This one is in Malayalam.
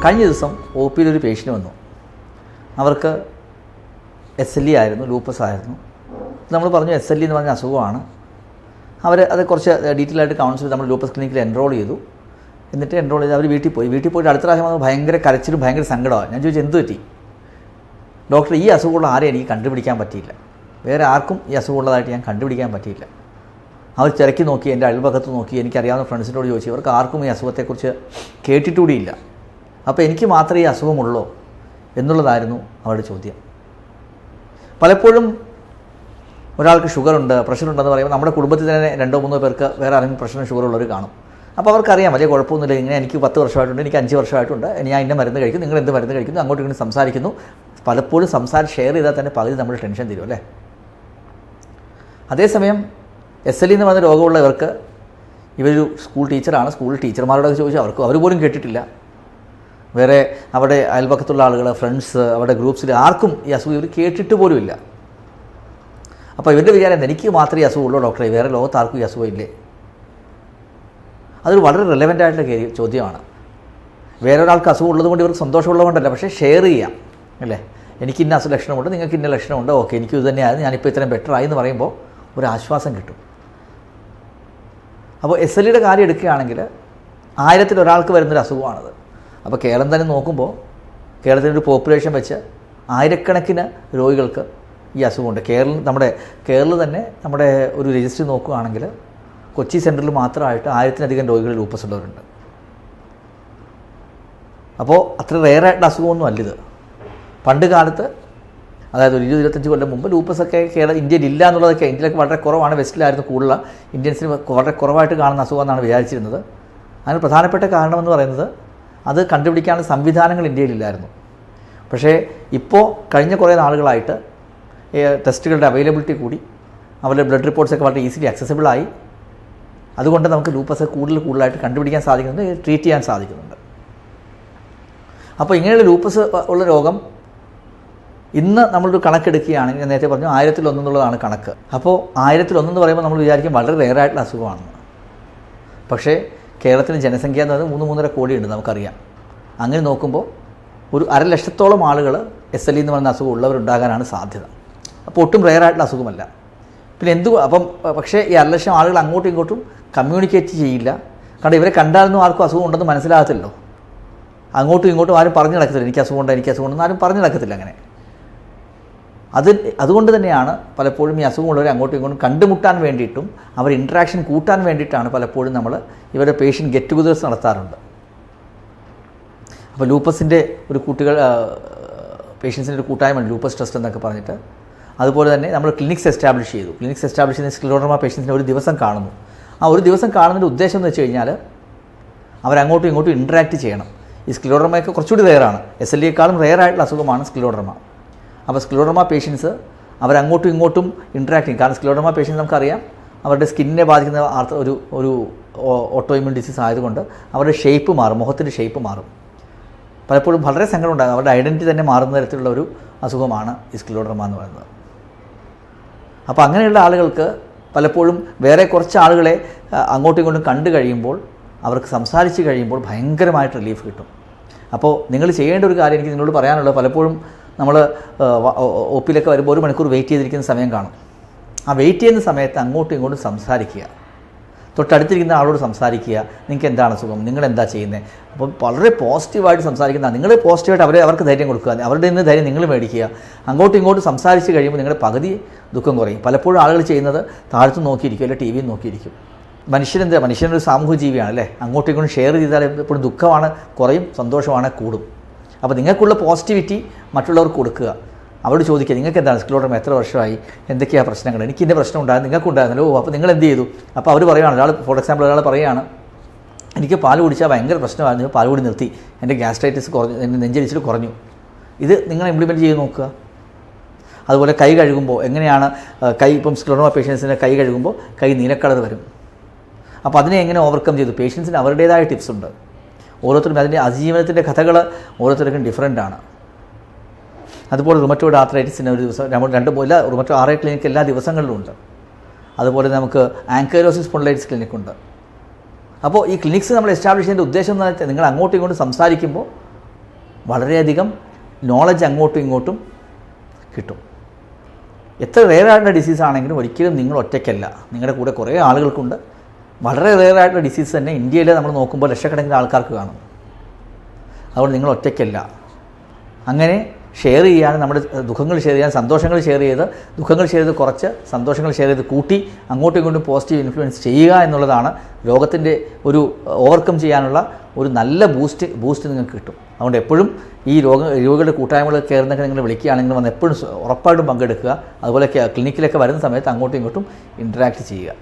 കഴിഞ്ഞ ദിവസം ഒ പിയിലൊരു പേഷ്യൻ്റ് വന്നു. അവർക്ക് SLE ആയിരുന്നു, ലൂപ്പസ് ആയിരുന്നു. നമ്മൾ പറഞ്ഞു SLE എന്ന് പറഞ്ഞ അസുഖമാണ്. അത് കുറച്ച് ഡീറ്റെയിൽ ആയിട്ട് കൗൺസിൽ നമ്മൾ ലൂപ്പസ് ക്ലിനിക്കിൽ എൻറോൾ ചെയ്തു. എന്നിട്ട് എൻറോൾ ചെയ്ത് അവർ വീട്ടിൽ പോയിട്ട് അടുത്ത പ്രാവശ്യം വന്ന് ഭയങ്കര കരച്ചിലും ഭയങ്കര സങ്കടമാണ്. ഞാൻ ചോദിച്ചു എന്ത് പറ്റി? ഡോക്ടർ, ഈ അസുഖമുള്ള ആരെയും എനിക്ക് കണ്ടുപിടിക്കാൻ പറ്റിയില്ല, വേറെ ആർക്കും ഈ അസുഖമുള്ളതായിട്ട് ഞാൻ കണ്ടുപിടിക്കാൻ പറ്റിയില്ല. അവർ ചിരക്കി നോക്കി, എൻ്റെ അയൽപക്കത്ത് നോക്കി, എനിക്കറിയാവുന്ന ഫ്രണ്ട്സിനോട് ചോദിച്ചു, ഇവർക്ക് ആർക്കും ഈ അസുഖത്തെക്കുറിച്ച് കേട്ടിട്ടുകൂടിയില്ല. അപ്പോൾ എനിക്ക് മാത്രമേ ഈ അസുഖമുള്ളൂ എന്നുള്ളതായിരുന്നു അവരുടെ ചോദ്യം. പലപ്പോഴും ഒരാൾക്ക് ഷുഗറുണ്ട്, പ്രഷറുണ്ടെന്ന് പറയുമ്പോൾ നമ്മുടെ കുടുംബത്തിൽ തന്നെ 2-3 പേർക്ക് വേറെ ആരെങ്കിലും പ്രഷറും ഷുഗറുള്ളവർ കാണും. അപ്പോൾ അവർക്കറിയാം വലിയ കുഴപ്പമൊന്നുമില്ല, ഇങ്ങനെ എനിക്ക് 10 വർഷമായിട്ടുണ്ട്, എനിക്ക് 5 വർഷമായിട്ടുണ്ട്, ഞാൻ ഇന്ന മരുന്ന് കഴിക്കും, നിങ്ങൾ എന്ത് മരുന്ന് കഴിക്കുന്നു, അങ്ങോട്ടും ഇങ്ങോട്ടും സംസാരിക്കുന്നു. പലപ്പോഴും ഷെയർ ചെയ്താൽ തന്നെ പകുതി നമ്മുടെ ടെൻഷൻ തീരും അല്ലേ. അതേസമയം SLE എന്ന് പറഞ്ഞ രോഗമുള്ളവർക്ക് ഇവരൊരു സ്കൂൾ ടീച്ചറാണ്, സ്കൂൾ ടീച്ചർമാരോടൊക്കെ ചോദിച്ചാൽ അവർ പോലും കേട്ടിട്ടില്ല. വേറെ അവിടെ അയൽപക്കത്തുള്ള ആളുകൾ, ഫ്രണ്ട്സ്, അവിടെ ഗ്രൂപ്പ്സിൽ ആർക്കും ഈ അസുഖം ഇവർ കേട്ടിട്ട് പോലും ഇല്ല. അപ്പോൾ ഇവരുടെ വിചാരം എനിക്ക് മാത്രമേ ഈ അസുഖമുള്ളൂ ഡോക്ടറെ, വേറെ ലോകത്ത് ആർക്കും ഈ അസുഖം ഇല്ലേ? അതൊരു വളരെ റെലവൻ്റ് ആയിട്ടുള്ള ചോദ്യമാണ്. വേറെ ഒരാൾക്ക് അസുഖം ഉള്ളതുകൊണ്ട് ഇവർക്ക് സന്തോഷമുള്ളതുകൊണ്ടല്ല, പക്ഷേ ഷെയർ ചെയ്യാം അല്ലേ. എനിക്ക് ഇന്ന ലക്ഷണമുണ്ട്, നിങ്ങൾക്ക് ഇന്ന ലക്ഷണമുണ്ട്, ഓക്കെ എനിക്ക് ഇത് തന്നെയായിരുന്നു, ഞാനിപ്പോൾ ഇത്രയും ബെറ്ററായി എന്ന് പറയുമ്പോൾ ഒരു ആശ്വാസം കിട്ടും. അപ്പോൾ SLEയുടെ കാര്യം എടുക്കുകയാണെങ്കിൽ 1000-ൽ ഒരാൾക്ക് വരുന്നൊരു അസുഖമാണത്. അപ്പോൾ കേരളം തന്നെ നോക്കുമ്പോൾ കേരളത്തിൻ്റെ ഒരു പോപ്പുലേഷൻ വെച്ച് ആയിരക്കണക്കിന് രോഗികൾക്ക് ഈ അസുഖമുണ്ട്. കേരളം തന്നെ നമ്മുടെ ഒരു രജിസ്റ്റർ നോക്കുകയാണെങ്കിൽ കൊച്ചി സെൻറ്ററിൽ മാത്രമായിട്ട് 1000-ലധികം രോഗികൾ ലൂപ്പസ് ഉള്ളവരുണ്ട്. അപ്പോൾ അത്ര റെയറായിട്ടുള്ള അസുഖമൊന്നും അല്ലിത്. പണ്ട് കാലത്ത്, അതായത് ഒരു 20-25 കൊല്ലം മുമ്പ് ലൂപ്പസൊക്കെ ഇന്ത്യയിൽ ഇല്ല എന്നുള്ളതൊക്കെ, ഇന്ത്യയിലൊക്കെ വളരെ കുറവാണ്, വെസ്റ്റിലായിരുന്നു കൂടുതൽ, ഇന്ത്യൻസിന് വളരെ കുറവായിട്ട് കാണുന്ന അസുഖമെന്നാണ് വിചാരിച്ചിരുന്നത്. അതിന് പ്രധാനപ്പെട്ട കാരണമെന്ന് പറയുന്നത് അത് കണ്ടുപിടിക്കാനുള്ള സംവിധാനങ്ങൾ ഇന്ത്യയിലില്ലായിരുന്നു. പക്ഷേ ഇപ്പോൾ കഴിഞ്ഞ കുറേ നാളുകളായിട്ട് ടെസ്റ്റുകളുടെ അവൈലബിലിറ്റി കൂടി, അവരുടെ ബ്ലഡ് റിപ്പോർട്ട്സൊക്കെ വളരെ ഈസിലി ആക്സസിബിളായി. അതുകൊണ്ട് നമുക്ക് ലൂപ്പസ് കൂടുതലായിട്ട് കണ്ടുപിടിക്കാൻ സാധിക്കുന്നുണ്ട്, ട്രീറ്റ് ചെയ്യാൻ സാധിക്കുന്നുണ്ട്. അപ്പോൾ ഇങ്ങനെയുള്ള ലൂപ്പസ് ഉള്ള രോഗം ഇന്ന് നമ്മളൊരു കണക്കെടുക്കുകയാണെങ്കിൽ, ഞാൻ നേരത്തെ പറഞ്ഞു 1000-ൽ 1 എന്നുള്ളതാണ് കണക്ക്. അപ്പോൾ 1000-ൽ 1 എന്ന് പറയുമ്പോൾ നമ്മൾ വിചാരിക്കും വളരെ റെയറായിട്ടുള്ള അസുഖമാണെന്ന്. പക്ഷേ കേരളത്തിന് ജനസംഖ്യ എന്ന് പറയുന്നത് 3-3.5 കോടിയുണ്ട്, നമുക്കറിയാം. അങ്ങനെ നോക്കുമ്പോൾ ഒരു 1,00,000-ത്തോളം ആളുകൾ SLE എന്ന് പറയുന്ന അസുഖം ഉള്ളവരുണ്ടാകാനാണ് സാധ്യത. അപ്പോൾ ഒട്ടും റെയറായിട്ടുള്ള അസുഖമല്ല. പിന്നെ പക്ഷേ ഈ 1,00,000 ആളുകൾ അങ്ങോട്ടും ഇങ്ങോട്ടും കമ്മ്യൂണിക്കേറ്റ് ചെയ്യില്ല. കാരണം ഇവരെ കണ്ടാലൊന്നും ആർക്കും അസുഖം ഉണ്ടെന്ന് മനസ്സിലാകത്തില്ലല്ലോ. അങ്ങോട്ടും ഇങ്ങോട്ടും ആരും പറഞ്ഞു നടക്കത്തില്ല, എനിക്ക് അസുഖമുണ്ടെന്ന് ആരും പറഞ്ഞു നടക്കത്തില്ല. അങ്ങനെ അതുകൊണ്ട് തന്നെയാണ് പലപ്പോഴും ഈ അസുഖമുള്ളവരെ അങ്ങോട്ടും ഇങ്ങോട്ടും കണ്ടുമുട്ടാൻ വേണ്ടിയിട്ടും അവർ ഇൻട്രാക്ഷൻ കൂട്ടാൻ വേണ്ടിയിട്ടാണ് പലപ്പോഴും നമ്മൾ ഇവരുടെ പേഷ്യൻ്റ് ഗെറ്റ് ടുഗദേഴ്സ് നടത്താറുണ്ട്. അപ്പോൾ ലൂപ്പസിൻ്റെ ഒരു പേഷ്യൻസിൻ്റെ ഒരു കൂട്ടായ്മ ലൂപ്പസ് ട്രസ്റ്റ് എന്നൊക്കെ പറഞ്ഞിട്ട്. അതുപോലെ തന്നെ നമ്മൾ ക്ലിനിക്സ് എസ്റ്റാബ്ലിഷ് ചെയ്യുന്ന സ്ക്ലിറോഡർമ പേഷ്യൻസിനെ ഒരു ദിവസം കാണുന്നു. ആ ഒരു ദിവസം കാണുന്നതിൻ്റെ ഉദ്ദേശം എന്ന് വെച്ച് കഴിഞ്ഞാൽ അവരങ്ങോട്ടും ഇങ്ങോട്ടും ഇൻട്രാക്റ്റ് ചെയ്യണം. ഈ സ്ക്ലിറോഡർമയൊക്കെ കുറച്ചുകൂടി റെയറാണ്, SLEയേക്കാളും റെയറായിട്ടുള്ള അസുഖമാണ് സ്ക്ലിറോഡർമ. അപ്പോൾ സ്ക്ലിറോഡർമ പേഷ്യൻസ് അവരങ്ങോട്ടും ഇങ്ങോട്ടും ഇൻട്രാക്ട് ചെയ്യും. കാരണം സ്ക്ലിറോഡർമ പേഷ്യൻസ് നമുക്കറിയാം അവരുടെ സ്കിന്നിനെ ബാധിക്കുന്ന ഒരു ഓട്ടോഇമ്യൂൺ ഡിസീസ് ആയതുകൊണ്ട് അവരുടെ ഷേപ്പ് മാറും, മുഖത്തിൻ്റെ ഷേപ്പ് മാറും. പലപ്പോഴും വളരെ സങ്കടം ഉണ്ടാകും, അവരുടെ ഐഡൻറ്റിറ്റി തന്നെ മാറുന്ന തരത്തിലുള്ള ഒരു അസുഖമാണ് ഈ സ്ക്ലിറോഡർമ എന്ന് പറയുന്നത്. അപ്പോൾ അങ്ങനെയുള്ള ആളുകൾക്ക് പലപ്പോഴും വേറെ കുറച്ച് ആളുകളെ അങ്ങോട്ടും ഇങ്ങോട്ടും കണ്ടു കഴിയുമ്പോൾ, അവർക്ക് സംസാരിച്ച് കഴിയുമ്പോൾ ഭയങ്കരമായിട്ട് റിലീഫ് കിട്ടും. അപ്പോൾ നിങ്ങൾ ചെയ്യേണ്ട ഒരു കാര്യം എനിക്ക് നിങ്ങളോട് പറയാനുള്ളത്, പലപ്പോഴും നമ്മൾ ഒപ്പിലൊക്കെ വരുമ്പോൾ 1 മണിക്കൂർ വെയിറ്റ് ചെയ്തിരിക്കുന്ന സമയം കാണും. ആ വെയിറ്റ് ചെയ്യുന്ന സമയത്ത് അങ്ങോട്ടും ഇങ്ങോട്ടും സംസാരിക്കുക, തൊട്ടടുത്തിരിക്കുന്ന ആളോട് സംസാരിക്കുക. നിങ്ങൾക്ക് എന്താണ് സുഖം, നിങ്ങളെന്താ ചെയ്യുന്നത്? അപ്പോൾ വളരെ പോസിറ്റീവായിട്ട് സംസാരിക്കുന്ന, നിങ്ങൾ പോസിറ്റീവായിട്ട് അവർക്ക് ധൈര്യം കൊടുക്കുക, അവരുടെ നിന്ന് ധൈര്യം നിങ്ങൾ മേടിക്കുക. അങ്ങോട്ടും ഇങ്ങോട്ടും സംസാരിച്ച് കഴിയുമ്പോൾ നിങ്ങളുടെ പകുതി ദുഃഖം കുറയും. പലപ്പോഴും ആളുകൾ ചെയ്യുന്നത് താഴ്ത്തു നോക്കിയിരിക്കും, അല്ലെങ്കിൽ TV നോക്കിയിരിക്കും. മനുഷ്യനൊരു സാമൂഹ്യ ജീവിയാണ് അല്ലേ. അങ്ങോട്ടും ഇങ്ങോട്ടും ഷെയർ ചെയ്താൽ എപ്പോഴും ദുഃഖമാണ് കുറയും, സന്തോഷമാണ് കൂടും. അപ്പോൾ നിങ്ങൾക്കുള്ള പോസിറ്റിവിറ്റി മറ്റുള്ളവർക്ക് കൊടുക്കുക. അവരോട് ചോദിക്കുക, നിങ്ങൾക്ക് എന്താണ് സ്ക്ലിറോഡർമ, എത്ര വർഷമായി, എന്തൊക്കെയാണ് പ്രശ്നങ്ങൾ, എനിക്ക് ഇതിൻ്റെ പ്രശ്നം ഉണ്ടായിരുന്നു, നിങ്ങൾക്ക് ഉണ്ടായിരുന്നല്ലോ, അപ്പോൾ നിങ്ങൾ എന്ത് ചെയ്തു? അപ്പോൾ അവർ പറയുകയാണ്, ഫോർ എക്സാമ്പിൾ ഒരാൾ പറയുകയാണ്, എനിക്ക് പാൽ കുടിച്ചാൽ ഭയങ്കര പ്രശ്നമായിരുന്നു, പാൽ കൂടി നിർത്തി, എൻ്റെ ഗ്യാസ്ട്രൈറ്റിസ് കുറഞ്ഞു, എൻ്റെ നെഞ്ചരിച്ചിൽ കുറഞ്ഞു. ഇത് നിങ്ങൾ ഇംപ്ലിമെൻറ്റ് ചെയ്ത് നോക്കുക. അതുപോലെ കൈ കഴുകുമ്പോൾ എങ്ങനെയാണ് ഇപ്പം സ്ക്ലിറോഡർമ പേഷ്യൻസിൻ്റെ കൈ കഴുകുമ്പോൾ കൈ നീലക്കളർ വരും. അപ്പോൾ അതിനെ എങ്ങനെ ഓവർകം ചെയ്തു? പേഷ്യൻസിന് അവരുടേതായ ടിപ്സ് ഉണ്ട്. ഓരോരുത്തരും അതിൻ്റെ അതിജീവനത്തിൻ്റെ കഥകൾ ഓരോരുത്തർക്കും ഡിഫറൻ്റ് ആണ്. അതുപോലെ റുമറ്റോയിഡ് ആർത്രൈറ്റിസിന് ഒരു ദിവസം റുമറ്റോ RA ക്ലിനിക്ക് എല്ലാ ദിവസങ്ങളിലും ഉണ്ട്. അതുപോലെ നമുക്ക് ആങ്കൈലോസിസ് സ്പോണ്ടിലൈറ്റിസ് ക്ലിനിക്കുണ്ട്. അപ്പോൾ ഈ ക്ലിനിക്സ് നമ്മൾ എസ്റ്റാബ്ലിഷ് ചെയ്യേണ്ട ഉദ്ദേശം എന്ന് വെച്ചാൽ നിങ്ങൾ അങ്ങോട്ടും ഇങ്ങോട്ടും സംസാരിക്കുമ്പോൾ വളരെയധികം നോളജ് അങ്ങോട്ടും ഇങ്ങോട്ടും കിട്ടും. എത്ര റെയറായിട്ടുള്ള ഡിസീസാണെങ്കിലും ഒരിക്കലും നിങ്ങൾ ഒറ്റയ്ക്കല്ല, നിങ്ങളുടെ കൂടെ കുറേ ആളുകൾക്കുണ്ട്. വളരെ റെയറായിട്ടുള്ള ഡിസീസ് തന്നെ ഇന്ത്യയിൽ നമ്മൾ നോക്കുമ്പോൾ ലക്ഷക്കണക്കിന് ആൾക്കാർക്ക് കാണും. അതുകൊണ്ട് നിങ്ങൾ ഒറ്റയ്ക്കല്ല. അങ്ങനെ ഷെയർ ചെയ്യാൻ, നമ്മുടെ ദുഃഖങ്ങൾ ഷെയർ ചെയ്യാൻ, സന്തോഷങ്ങൾ ഷെയർ ചെയ്ത്, ദുഃഖങ്ങൾ ഷെയർ ചെയ്ത് കുറച്ച്, സന്തോഷങ്ങൾ ഷെയർ ചെയ്ത് കൂട്ടി അങ്ങോട്ടും ഇങ്ങോട്ടും പോസിറ്റീവ് ഇൻഫ്ലുവൻസ് ചെയ്യുക എന്നുള്ളതാണ് രോഗത്തിൻ്റെ ഒരു ഓവർകം ചെയ്യാനുള്ള ഒരു നല്ല ബൂസ്റ്റ് നിങ്ങൾക്ക് കിട്ടും. അതുകൊണ്ട് എപ്പോഴും ഈ രോഗികളുടെ കൂട്ടായ്മകൾ കയറുന്നൊക്കെ നിങ്ങൾ വിളിക്കുകയാണെങ്കിൽ വന്ന് എപ്പോഴും ഉറപ്പായിട്ടും പങ്കെടുക്കുക. അതുപോലെ ക്ലിനിക്കിലൊക്കെ വരുന്ന സമയത്ത് അങ്ങോട്ടും ഇങ്ങോട്ടും ഇൻറ്ററാക്ട് ചെയ്യുക.